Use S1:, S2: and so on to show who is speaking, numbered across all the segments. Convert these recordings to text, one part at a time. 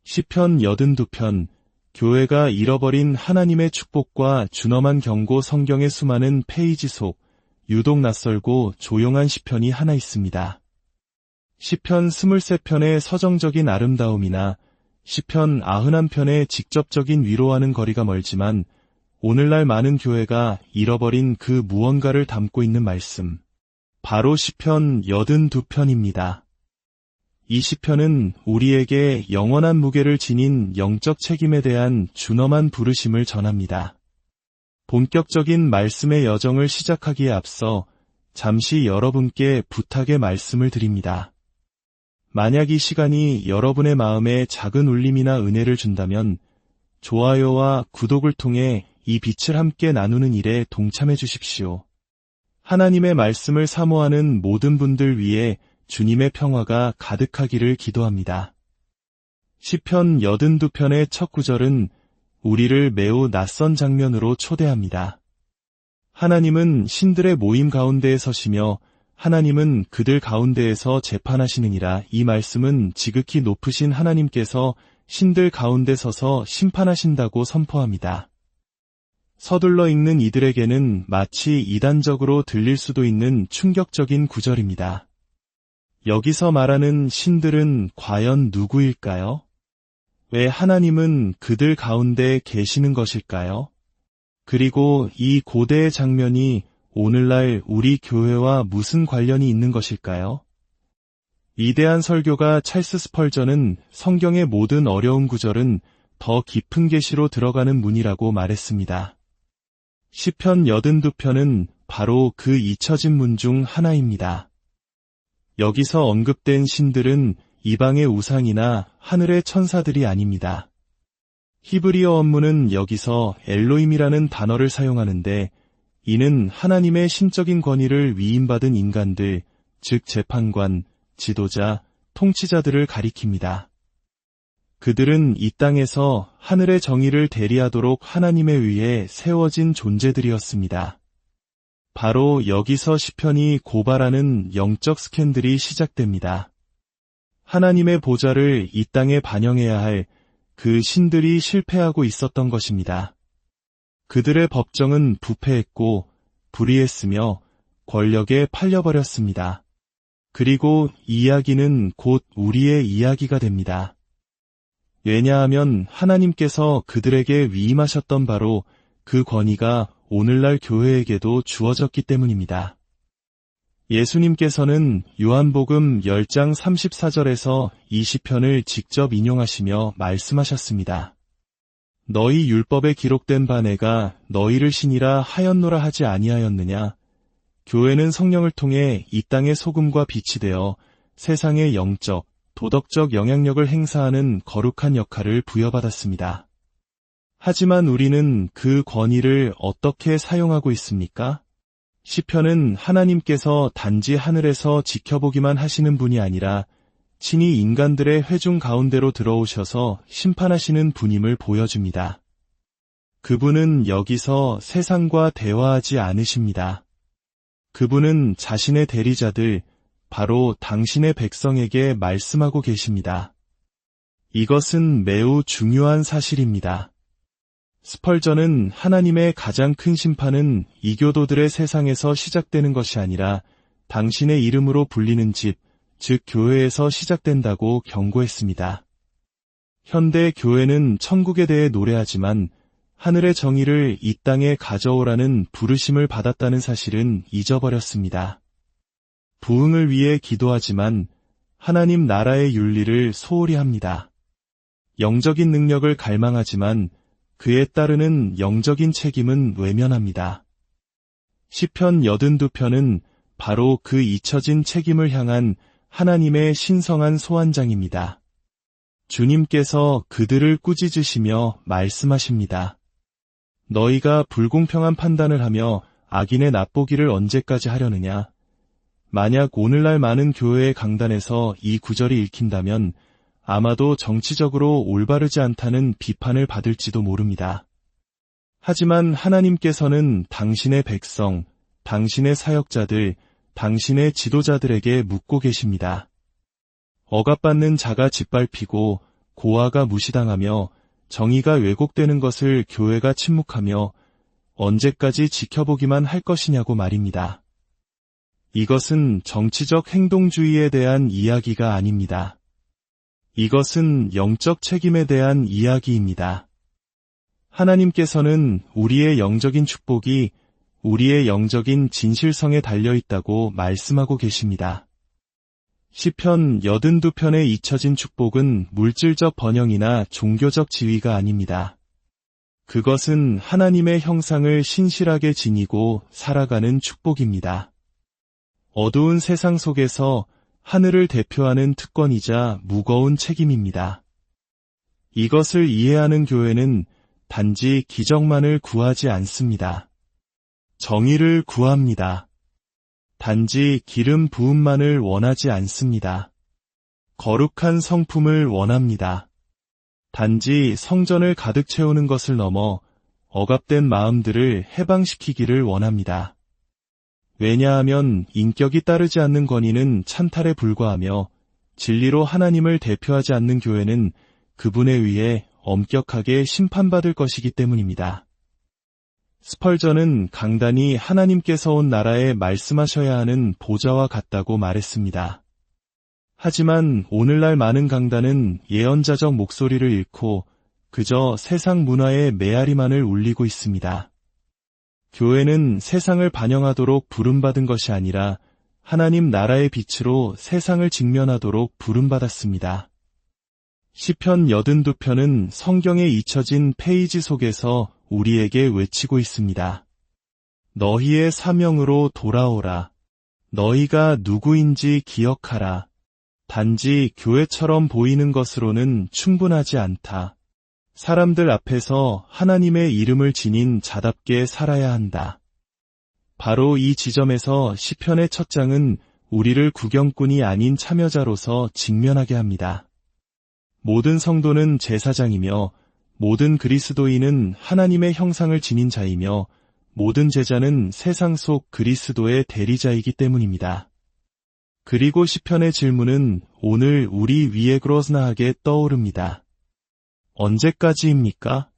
S1: 시편 82편, 교회가 잃어버린 하나님의 축복과 준엄한 경고. 성경의 수많은 페이지 속 유독 낯설고 조용한 시편이 하나 있습니다. 시편 23편의 서정적인 아름다움이나 시편 91편의 직접적인 위로와는 거리가 멀지만 오늘날 많은 교회가 잃어버린 그 무언가를 담고 있는 말씀, 바로 시편 82편입니다. 이 시편은 우리에게 영원한 무게를 지닌 영적 책임에 대한 준엄한 부르심을 전합니다. 본격적인 말씀의 여정을 시작하기에 앞서 잠시 여러분께 부탁의 말씀을 드립니다. 만약 이 시간이 여러분의 마음에 작은 울림이나 은혜를 준다면 좋아요와 구독을 통해 이 빛을 함께 나누는 일에 동참해 주십시오. 하나님의 말씀을 사모하는 모든 분들 위해 주님의 평화가 가득하기를 기도합니다. 시편 82편의 첫 구절은 우리를 매우 낯선 장면으로 초대합니다. 하나님은 신들의 모임 가운데에 서시며 하나님은 그들 가운데에서 재판하시느니라. 이 말씀은 지극히 높으신 하나님께서 신들 가운데 서서 심판하신다고 선포합니다. 서둘러 읽는 이들에게는 마치 이단적으로 들릴 수도 있는 충격적인 구절입니다. 여기서 말하는 신들은 과연 누구일까요? 왜 하나님은 그들 가운데 계시는 것일까요? 그리고 이 고대의 장면이 오늘날 우리 교회와 무슨 관련이 있는 것일까요? 위대한 설교가 찰스 스펄전은 성경의 모든 어려운 구절은 더 깊은 계시로 들어가는 문이라고 말했습니다. 시편 82편은 바로 그 잊혀진 문 중 하나입니다. 여기서 언급된 신들은 이방의 우상이나 하늘의 천사들이 아닙니다. 히브리어 원문은 여기서 엘로힘이라는 단어를 사용하는데 이는 하나님의 신적인 권위를 위임받은 인간들, 즉 재판관, 지도자, 통치자들을 가리킵니다. 그들은 이 땅에서 하늘의 정의를 대리하도록 하나님에 의해 세워진 존재들이었습니다. 바로 여기서 시편이 고발하는 영적 스캔들이 시작됩니다. 하나님의 보좌를 이 땅에 반영해야 할 그 신들이 실패하고 있었던 것입니다. 그들의 법정은 부패했고 불의했으며 권력에 팔려버렸습니다. 그리고 이 이야기는 곧 우리의 이야기가 됩니다. 왜냐하면 하나님께서 그들에게 위임하셨던 바로 그 권위가 오늘날 교회에게도 주어졌기 때문입니다. 예수님께서는 요한복음 10장 34절에서 이 시편을 직접 인용하시며 말씀하셨습니다. 너희 율법에 기록된 바 내가 너희를 신이라 하였노라 하지 아니하였느냐? 교회는 성령을 통해 이 땅의 소금과 빛이 되어 세상의 영적, 도덕적 영향력을 행사하는 거룩한 역할을 부여받았습니다. 하지만 우리는 그 권위를 어떻게 사용하고 있습니까? 시편은 하나님께서 단지 하늘에서 지켜보기만 하시는 분이 아니라 친히 인간들의 회중 가운데로 들어오셔서 심판하시는 분임을 보여줍니다. 그분은 여기서 세상과 대화하지 않으십니다. 그분은 자신의 대리자들, 바로 당신의 백성에게 말씀하고 계십니다. 이것은 매우 중요한 사실입니다. 스펄전은 하나님의 가장 큰 심판은 이교도들의 세상에서 시작되는 것이 아니라 당신의 이름으로 불리는 집, 즉 교회에서 시작된다고 경고했습니다. 현대 교회는 천국에 대해 노래하지만 하늘의 정의를 이 땅에 가져오라는 부르심을 받았다는 사실은 잊어버렸습니다. 부흥을 위해 기도하지만 하나님 나라의 윤리를 소홀히 합니다. 영적인 능력을 갈망하지만 그에 따르는 영적인 책임은 외면합니다. 시편 82편은 바로 그 잊혀진 책임을 향한 하나님의 신성한 소환장입니다. 주님께서 그들을 꾸짖으시며 말씀하십니다. 너희가 불공평한 판단을 하며 악인의 납보기를 언제까지 하려느냐? 만약 오늘날 많은 교회의 강단에서 이 구절이 읽힌다면 아마도 정치적으로 올바르지 않다는 비판을 받을지도 모릅니다. 하지만 하나님께서는 당신의 백성, 당신의 사역자들, 당신의 지도자들에게 묻고 계십니다. 억압받는 자가 짓밟히고 고아가 무시당하며 정의가 왜곡되는 것을 교회가 침묵하며 언제까지 지켜보기만 할 것이냐고 말입니다. 이것은 정치적 행동주의에 대한 이야기가 아닙니다. 이것은 영적 책임에 대한 이야기입니다. 하나님께서는 우리의 영적인 축복이 우리의 영적인 진실성에 달려있다고 말씀하고 계십니다. 시편 82편에 잊혀진 축복은 물질적 번영이나 종교적 지위가 아닙니다. 그것은 하나님의 형상을 신실하게 지니고 살아가는 축복입니다. 어두운 세상 속에서 하늘을 대표하는 특권이자 무거운 책임입니다. 이것을 이해하는 교회는 단지 기적만을 구하지 않습니다. 정의를 구합니다. 단지 기름 부음만을 원하지 않습니다. 거룩한 성품을 원합니다. 단지 성전을 가득 채우는 것을 넘어 억압된 마음들을 해방시키기를 원합니다. 왜냐하면 인격이 따르지 않는 권위는 찬탈에 불과하며 진리로 하나님을 대표하지 않는 교회는 그분에 의해 엄격하게 심판받을 것이기 때문입니다. 스펄전은 강단이 하나님께서 온 나라에 말씀하셔야 하는 보좌와 같다고 말했습니다. 하지만 오늘날 많은 강단은 예언자적 목소리를 잃고 그저 세상 문화의 메아리만을 울리고 있습니다. 교회는 세상을 반영하도록 부름받은 것이 아니라 하나님 나라의 빛으로 세상을 직면하도록 부름받았습니다. 시편 82편은 성경에 잊혀진 페이지 속에서 우리에게 외치고 있습니다. 너희의 사명으로 돌아오라. 너희가 누구인지 기억하라. 단지 교회처럼 보이는 것으로는 충분하지 않다. 사람들 앞에서 하나님의 이름을 지닌 자답게 살아야 한다. 바로 이 지점에서 시편의 첫 장은 우리를 구경꾼이 아닌 참여자로서 직면하게 합니다. 모든 성도는 제사장이며 모든 그리스도인은 하나님의 형상을 지닌 자이며 모든 제자는 세상 속 그리스도의 대리자이기 때문입니다. 그리고 시편의 질문은 오늘 우리 위에 그러스나하게 떠오릅니다. 언제까지입니까?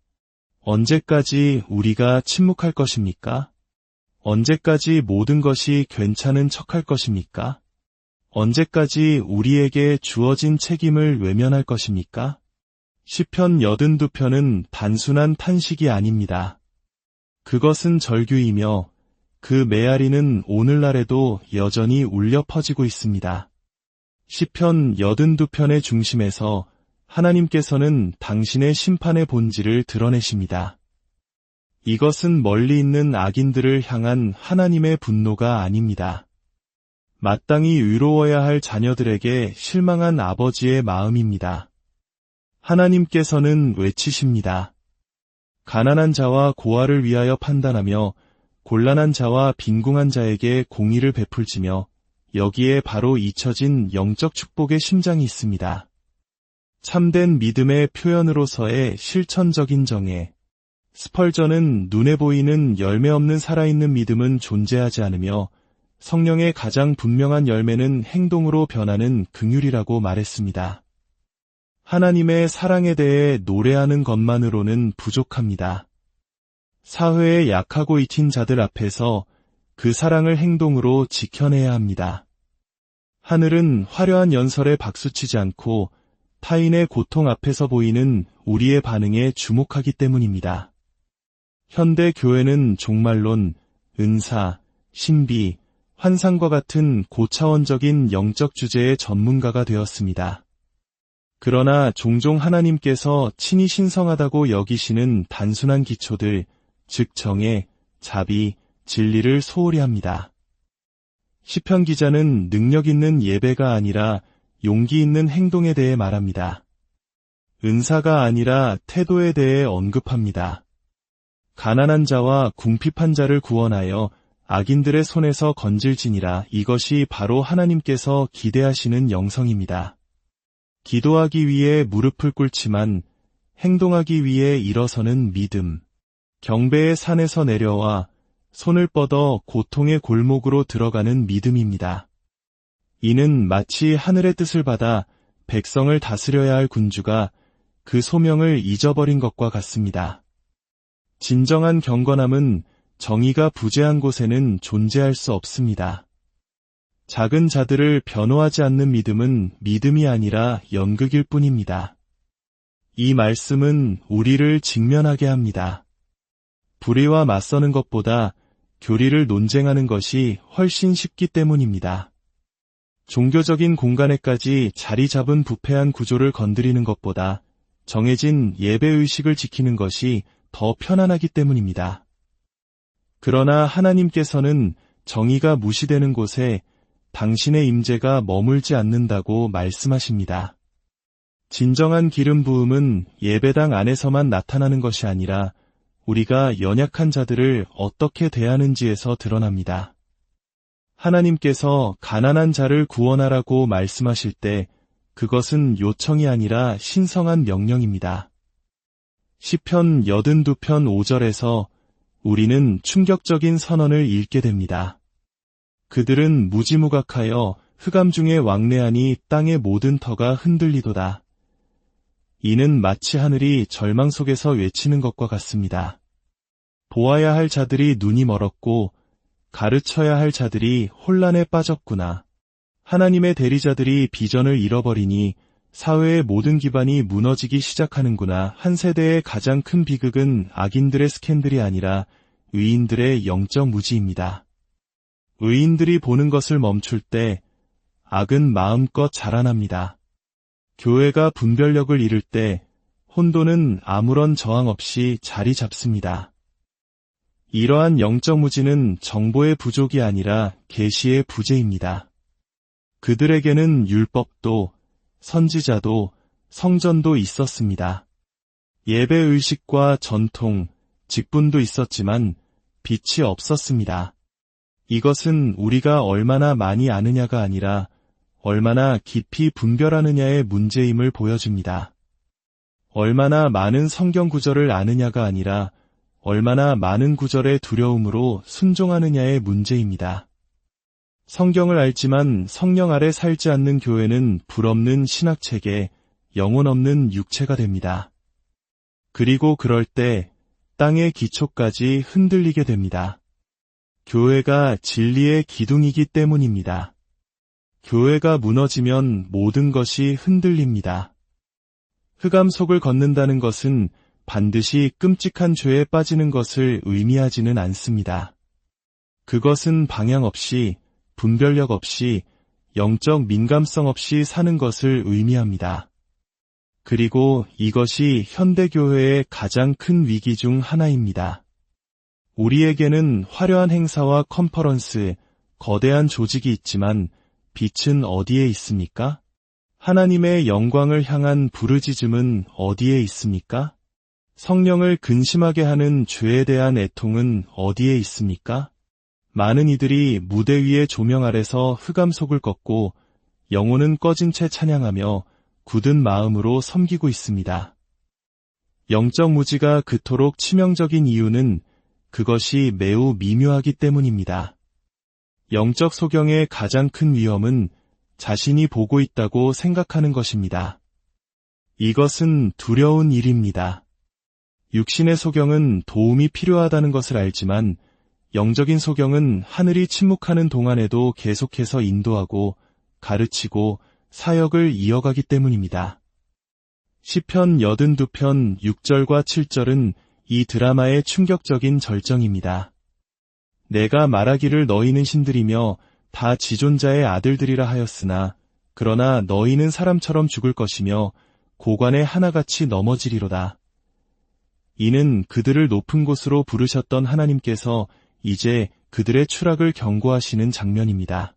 S1: 언제까지 우리가 침묵할 것입니까? 언제까지 모든 것이 괜찮은 척할 것입니까? 언제까지 우리에게 주어진 책임을 외면할 것입니까? 시편 82편은 단순한 탄식이 아닙니다. 그것은 절규이며 그 메아리는 오늘날에도 여전히 울려 퍼지고 있습니다. 시편 82편의 중심에서 하나님께서는 당신의 심판의 본질을 드러내십니다. 이것은 멀리 있는 악인들을 향한 하나님의 분노가 아닙니다. 마땅히 의로워야 할 자녀들에게 실망한 아버지의 마음입니다. 하나님께서는 외치십니다. 가난한 자와 고아를 위하여 판단하며 곤란한 자와 빈궁한 자에게 공의를 베풀지며 여기에 바로 잊혀진 영적 축복의 심장이 있습니다. 참된 믿음의 표현으로서의 실천적인 정의. 스펄전은 눈에 보이는 열매 없는 살아있는 믿음은 존재하지 않으며 성령의 가장 분명한 열매는 행동으로 변하는 긍휼이라고 말했습니다. 하나님의 사랑에 대해 노래하는 것만으로는 부족합니다. 사회의 약하고 잊힌 자들 앞에서 그 사랑을 행동으로 지켜내야 합니다. 하늘은 화려한 연설에 박수치지 않고 타인의 고통 앞에서 보이는 우리의 반응에 주목하기 때문입니다. 현대 교회는 종말론, 은사, 신비, 환상과 같은 고차원적인 영적 주제의 전문가가 되었습니다. 그러나 종종 하나님께서 친히 신성하다고 여기시는 단순한 기초들, 즉 정의, 자비, 진리를 소홀히 합니다. 시편 기자는 능력 있는 예배가 아니라 용기 있는 행동에 대해 말합니다. 은사가 아니라 태도에 대해 언급합니다. 가난한 자와 궁핍한 자를 구원하여 악인들의 손에서 건질지니라. 이것이 바로 하나님께서 기대하시는 영성입니다. 기도하기 위해 무릎을 꿇지만 행동하기 위해 일어서는 믿음. 경배의 산에서 내려와 손을 뻗어 고통의 골목으로 들어가는 믿음입니다. 이는 마치 하늘의 뜻을 받아 백성을 다스려야 할 군주가 그 소명을 잊어버린 것과 같습니다. 진정한 경건함은 정의가 부재한 곳에는 존재할 수 없습니다. 작은 자들을 변호하지 않는 믿음은 믿음이 아니라 연극일 뿐입니다. 이 말씀은 우리를 직면하게 합니다. 불의와 맞서는 것보다 교리를 논쟁하는 것이 훨씬 쉽기 때문입니다. 종교적인 공간에까지 자리 잡은 부패한 구조를 건드리는 것보다 정해진 예배의식을 지키는 것이 더 편안하기 때문입니다. 그러나 하나님께서는 정의가 무시되는 곳에 당신의 임재가 머물지 않는다고 말씀하십니다. 진정한 기름 부음은 예배당 안에서만 나타나는 것이 아니라 우리가 연약한 자들을 어떻게 대하는지에서 드러납니다. 하나님께서 가난한 자를 구원하라고 말씀하실 때 그것은 요청이 아니라 신성한 명령입니다. 시편 82편 5절에서 우리는 충격적인 선언을 읽게 됩니다. 그들은 무지무각하여 흑암 중에 왕래하니 땅의 모든 터가 흔들리도다. 이는 마치 하늘이 절망 속에서 외치는 것과 같습니다. 보아야 할 자들이 눈이 멀었고 가르쳐야 할 자들이 혼란에 빠졌구나. 하나님의 대리자들이 비전을 잃어버리니 사회의 모든 기반이 무너지기 시작하는구나. 한 세대의 가장 큰 비극은 악인들의 스캔들이 아니라 의인들의 영적 무지입니다. 의인들이 보는 것을 멈출 때 악은 마음껏 자라납니다. 교회가 분별력을 잃을 때 혼돈은 아무런 저항 없이 자리 잡습니다. 이러한 영적 무지는 정보의 부족이 아니라 계시의 부재입니다. 그들에게는 율법도 선지자도 성전도 있었습니다. 예배의식과 전통, 직분도 있었지만 빛이 없었습니다. 이것은 우리가 얼마나 많이 아느냐가 아니라 얼마나 깊이 분별하느냐의 문제임을 보여줍니다. 얼마나 많은 성경 구절을 아느냐가 아니라 얼마나 많은 구절의 두려움으로 순종하느냐의 문제입니다. 성경을 알지만 성령 아래 살지 않는 교회는 불없는 신학체계, 영혼 없는 육체가 됩니다. 그리고 그럴 때 땅의 기초까지 흔들리게 됩니다. 교회가 진리의 기둥이기 때문입니다. 교회가 무너지면 모든 것이 흔들립니다. 흑암 속을 걷는다는 것은 반드시 끔찍한 죄에 빠지는 것을 의미하지는 않습니다. 그것은 방향 없이, 분별력 없이, 영적 민감성 없이 사는 것을 의미합니다. 그리고 이것이 현대교회의 가장 큰 위기 중 하나입니다. 우리에게는 화려한 행사와 컨퍼런스, 거대한 조직이 있지만 빛은 어디에 있습니까? 하나님의 영광을 향한 부르짖음은 어디에 있습니까? 성령을 근심하게 하는 죄에 대한 애통은 어디에 있습니까? 많은 이들이 무대 위의 조명 아래서 흑암 속을 걷고 영혼은 꺼진 채 찬양하며 굳은 마음으로 섬기고 있습니다. 영적 무지가 그토록 치명적인 이유는 그것이 매우 미묘하기 때문입니다. 영적 소경의 가장 큰 위험은 자신이 보고 있다고 생각하는 것입니다. 이것은 두려운 일입니다. 육신의 소경은 도움이 필요하다는 것을 알지만 영적인 소경은 하늘이 침묵하는 동안에도 계속해서 인도하고 가르치고 사역을 이어가기 때문입니다. 시편 82편 6절과 7절은 이 드라마의 충격적인 절정입니다. 내가 말하기를 너희는 신들이며 다 지존자의 아들들이라 하였으나 그러나 너희는 사람처럼 죽을 것이며 고관에 하나같이 넘어지리로다. 이는 그들을 높은 곳으로 부르셨던 하나님께서 이제 그들의 추락을 경고하시는 장면입니다.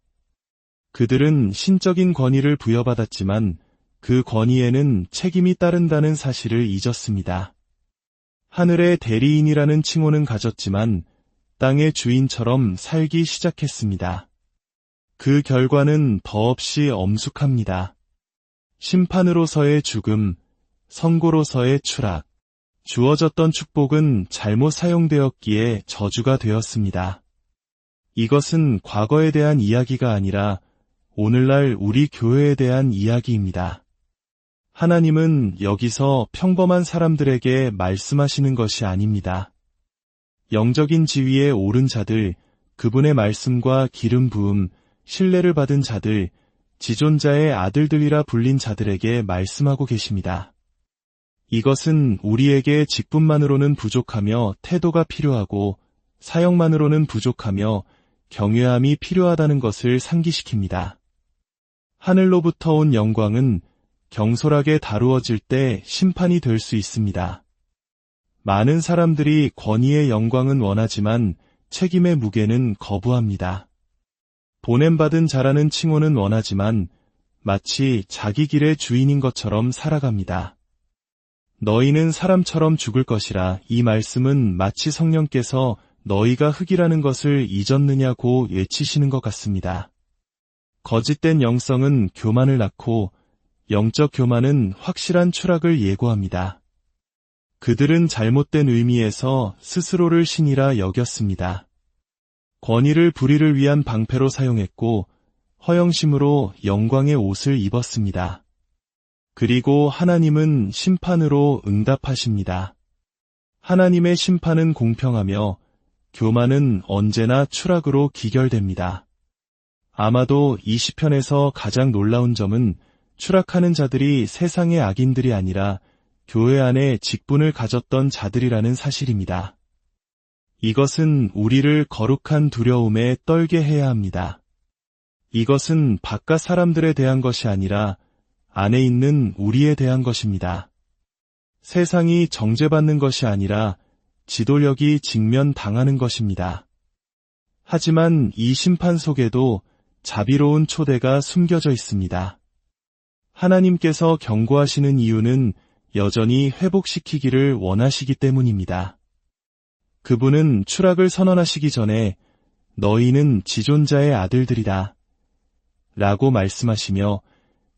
S1: 그들은 신적인 권위를 부여받았지만 그 권위에는 책임이 따른다는 사실을 잊었습니다. 하늘의 대리인이라는 칭호는 가졌지만 땅의 주인처럼 살기 시작했습니다. 그 결과는 더없이 엄숙합니다. 심판으로서의 죽음, 선고로서의 추락, 주어졌던 축복은 잘못 사용되었기에 저주가 되었습니다. 이것은 과거에 대한 이야기가 아니라 오늘날 우리 교회에 대한 이야기입니다. 하나님은 여기서 평범한 사람들에게 말씀하시는 것이 아닙니다. 영적인 지위에 오른 자들, 그분의 말씀과 기름 부음, 신뢰를 받은 자들, 지존자의 아들들이라 불린 자들에게 말씀하고 계십니다. 이것은 우리에게 직분만으로는 부족하며 태도가 필요하고 사역만으로는 부족하며 경외함이 필요하다는 것을 상기시킵니다. 하늘로부터 온 영광은 경솔하게 다루어질 때 심판이 될 수 있습니다. 많은 사람들이 권위의 영광은 원하지만 책임의 무게는 거부합니다. 보냄받은 자라는 칭호는 원하지만 마치 자기 길의 주인인 것처럼 살아갑니다. 너희는 사람처럼 죽을 것이라. 이 말씀은 마치 성령께서 너희가 흙이라는 것을 잊었느냐고 외치시는 것 같습니다. 거짓된 영성은 교만을 낳고 영적 교만은 확실한 추락을 예고합니다. 그들은 잘못된 의미에서 스스로를 신이라 여겼습니다. 권위를 불의를 위한 방패로 사용했고 허영심으로 영광의 옷을 입었습니다. 그리고 하나님은 심판으로 응답하십니다. 하나님의 심판은 공평하며 교만은 언제나 추락으로 기결됩니다. 아마도 이 시편에서 가장 놀라운 점은 추락하는 자들이 세상의 악인들이 아니라 교회 안에 직분을 가졌던 자들이라는 사실입니다. 이것은 우리를 거룩한 두려움에 떨게 해야 합니다. 이것은 바깥 사람들에 대한 것이 아니라 안에 있는 우리에 대한 것입니다. 세상이 정죄받는 것이 아니라 지도력이 직면당하는 것입니다. 하지만 이 심판 속에도 자비로운 초대가 숨겨져 있습니다. 하나님께서 경고하시는 이유는 여전히 회복시키기를 원하시기 때문입니다. 그분은 추락을 선언하시기 전에 너희는 지존자의 아들들이다 라고 말씀하시며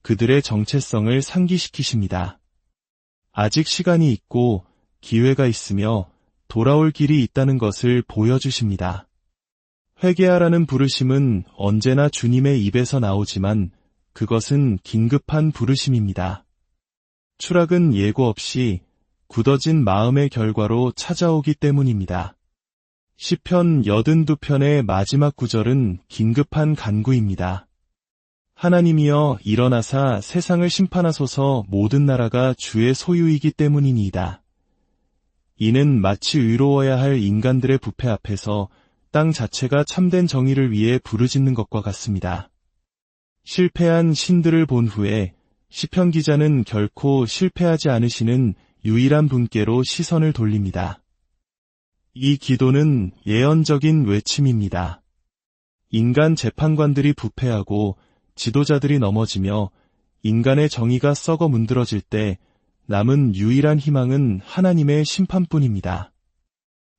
S1: 그들의 정체성을 상기시키십니다. 아직 시간이 있고 기회가 있으며 돌아올 길이 있다는 것을 보여주십니다. 회개하라는 부르심은 언제나 주님의 입에서 나오지만 그것은 긴급한 부르심입니다. 추락은 예고 없이 굳어진 마음의 결과로 찾아오기 때문입니다. 시편 82편의 마지막 구절은 긴급한 간구입니다. 하나님이여 일어나사 세상을 심판하소서. 모든 나라가 주의 소유이기 때문이니이다. 이는 마치 의로워야 할 인간들의 부패 앞에서 땅 자체가 참된 정의를 위해 부르짖는 것과 같습니다. 실패한 신들을 본 후에 시편 기자는 결코 실패하지 않으시는 유일한 분께로 시선을 돌립니다. 이 기도는 예언적인 외침입니다. 인간 재판관들이 부패하고 지도자들이 넘어지며 인간의 정의가 썩어 문드러질 때 남은 유일한 희망은 하나님의 심판뿐입니다.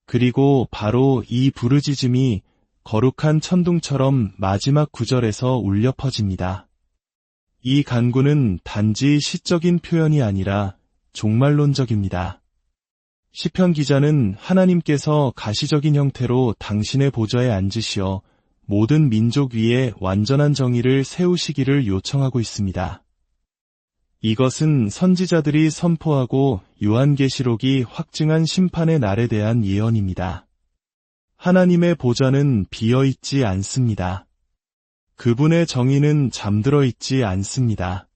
S1: 그리고 바로 이 부르짖음이 거룩한 천둥처럼 마지막 구절에서 울려 퍼집니다. 이 간구는 단지 시적인 표현이 아니라 종말론적입니다. 시편 기자는 하나님께서 가시적인 형태로 당신의 보좌에 앉으시어 모든 민족 위에 완전한 정의를 세우시기를 요청하고 있습니다. 이것은 선지자들이 선포하고 요한계시록이 확증한 심판의 날에 대한 예언입니다. 하나님의 보좌는 비어있지 않습니다. 그분의 정의는 잠들어 있지 않습니다.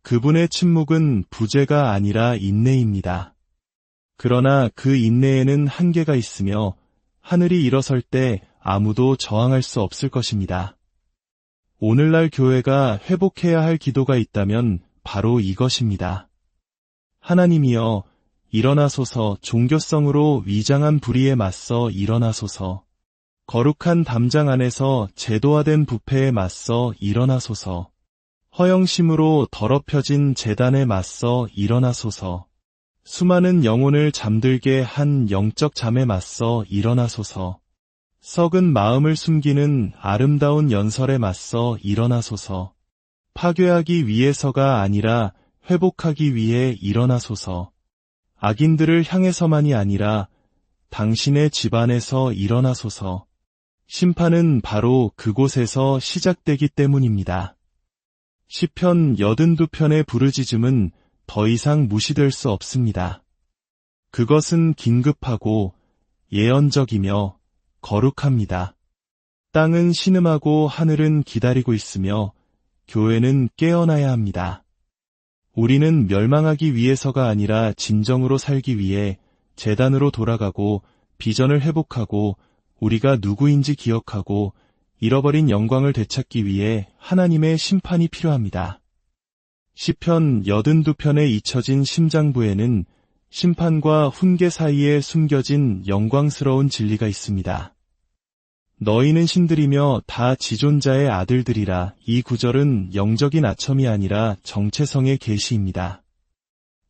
S1: 그분의 침묵은 부재가 아니라 인내입니다. 그러나 그 인내에는 한계가 있으며 하늘이 일어설 때 아무도 저항할 수 없을 것입니다. 오늘날 교회가 회복해야 할 기도가 있다면 바로 이것입니다. 하나님이여 일어나소서. 종교성으로 위장한 불의에 맞서 일어나소서. 거룩한 담장 안에서 제도화된 부패에 맞서 일어나소서. 허영심으로 더럽혀진 제단에 맞서 일어나소서. 수많은 영혼을 잠들게 한 영적 잠에 맞서 일어나소서. 썩은 마음을 숨기는 아름다운 연설에 맞서 일어나소서. 파괴하기 위해서가 아니라 회복하기 위해 일어나소서. 악인들을 향해서만이 아니라 당신의 집안에서 일어나소서. 심판은 바로 그곳에서 시작되기 때문입니다. 시편 82편의 부르짖음은 더 이상 무시될 수 없습니다. 그것은 긴급하고 예언적이며 거룩합니다. 땅은 신음하고 하늘은 기다리고 있으며 교회는 깨어나야 합니다. 우리는 멸망하기 위해서가 아니라 진정으로 살기 위해 재단으로 돌아가고 비전을 회복하고 우리가 누구인지 기억하고 잃어버린 영광을 되찾기 위해 하나님의 심판이 필요합니다. 시편 82편에 잊혀진 심장부에는 심판과 훈계 사이에 숨겨진 영광스러운 진리가 있습니다. 너희는 신들이며 다 지존자의 아들들이라. 이 구절은 영적인 아첨이 아니라 정체성의 계시입니다.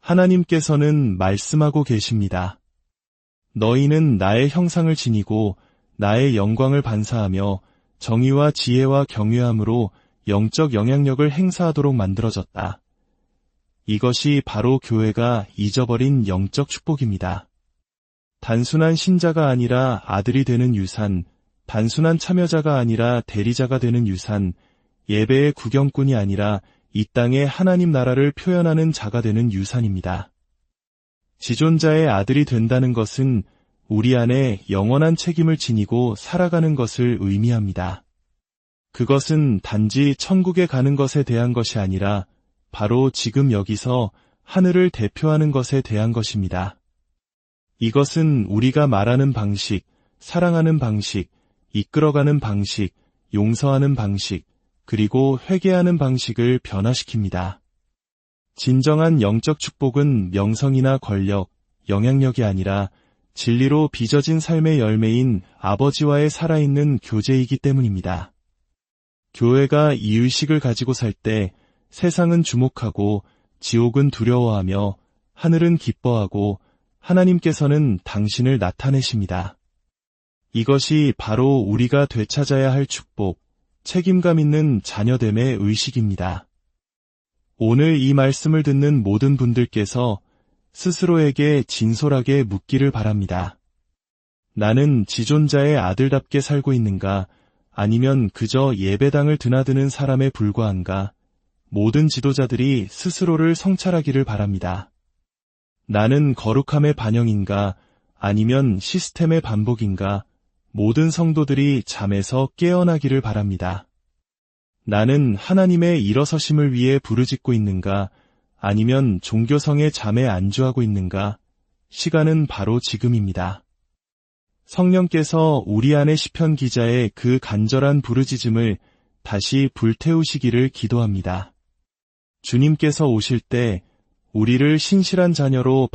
S1: 하나님께서는 말씀하고 계십니다. 너희는 나의 형상을 지니고 나의 영광을 반사하며 정의와 지혜와 경외함으로 영적 영향력을 행사하도록 만들어졌다. 이것이 바로 교회가 잊어버린 영적 축복입니다. 단순한 신자가 아니라 아들이 되는 유산, 단순한 참여자가 아니라 대리자가 되는 유산, 예배의 구경꾼이 아니라 이 땅에 하나님 나라를 표현하는 자가 되는 유산입니다. 지존자의 아들이 된다는 것은 우리 안에 영원한 책임을 지니고 살아가는 것을 의미합니다. 그것은 단지 천국에 가는 것에 대한 것이 아니라 바로 지금 여기서 하늘을 대표하는 것에 대한 것입니다. 이것은 우리가 말하는 방식, 사랑하는 방식, 이끌어가는 방식, 용서하는 방식, 그리고 회개하는 방식을 변화시킵니다. 진정한 영적 축복은 명성이나 권력, 영향력이 아니라 진리로 빚어진 삶의 열매인 아버지와의 살아있는 교제이기 때문입니다. 교회가 이 의식을 가지고 살 때 세상은 주목하고 지옥은 두려워하며 하늘은 기뻐하고 하나님께서는 당신을 나타내십니다. 이것이 바로 우리가 되찾아야 할 축복, 책임감 있는 자녀됨의 의식입니다. 오늘 이 말씀을 듣는 모든 분들께서 스스로에게 진솔하게 묻기를 바랍니다. 나는 지존자의 아들답게 살고 있는가? 아니면 그저 예배당을 드나드는 사람에 불과한가? 모든 지도자들이 스스로를 성찰하기를 바랍니다. 나는 거룩함의 반영인가? 아니면 시스템의 반복인가? 모든 성도들이 잠에서 깨어나기를 바랍니다. 나는 하나님의 일어서심을 위해 부르짖고 있는가? 아니면 종교성의 잠에 안주하고 있는가? 시간은 바로 지금입니다. 성령께서 우리 안의 시편 기자의 그 간절한 부르짖음을 다시 불태우시기를 기도합니다. 주님께서 오실 때 우리를 신실한 자녀로